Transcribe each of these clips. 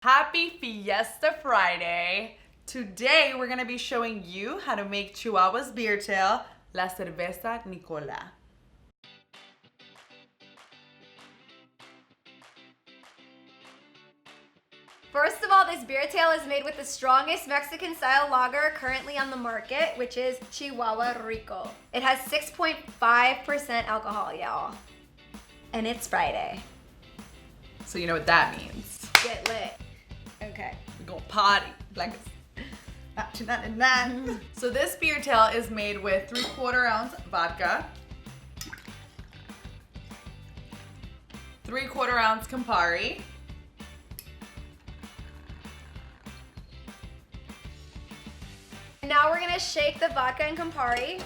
Happy Fiesta Friday! Today we're gonna be showing you how to make Chihuahua's Beertail, la Cerveza Nicola. First of all, this Beertail is made with the strongest Mexican-style lager currently on the market, which is Chihuahua Rico. It has 6.5% alcohol, y'all. And it's Friday. So you know what that means. Get lit. Okay. We're gonna party like it's 1999. So this Beertail is made with 3/4 ounce vodka, 3/4 ounce Campari, Now we're gonna shake the vodka and Campari.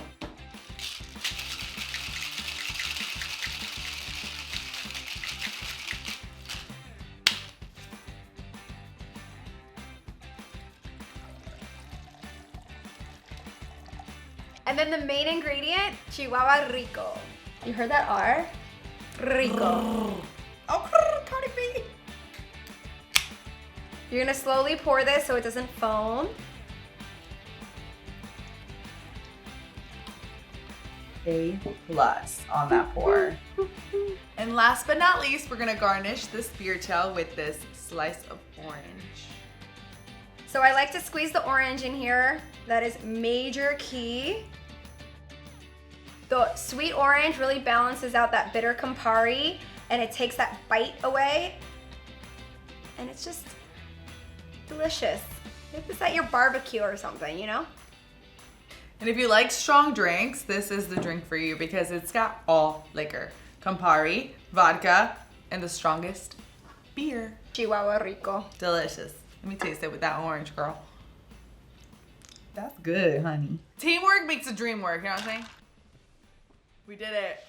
And then the main ingredient, Chihuahua Rico. You heard that R? Rico. Oh, Cardi B. You're gonna slowly pour this so it doesn't foam. A+ on that pour. And last but not least, we're gonna garnish this Beertail with this slice of orange. So I like to squeeze the orange in here. That is major key. The sweet orange really balances out that bitter Campari and it takes that bite away. And it's just delicious. Make this at your barbecue or something, you know? And if you like strong drinks, this is the drink for you because it's got all liquor. Campari, vodka, and the strongest beer. Chihuahua Rico. Delicious. Let me taste it with that orange, girl. That's good, honey. Teamwork makes the dream work, you know what I'm saying? We did it.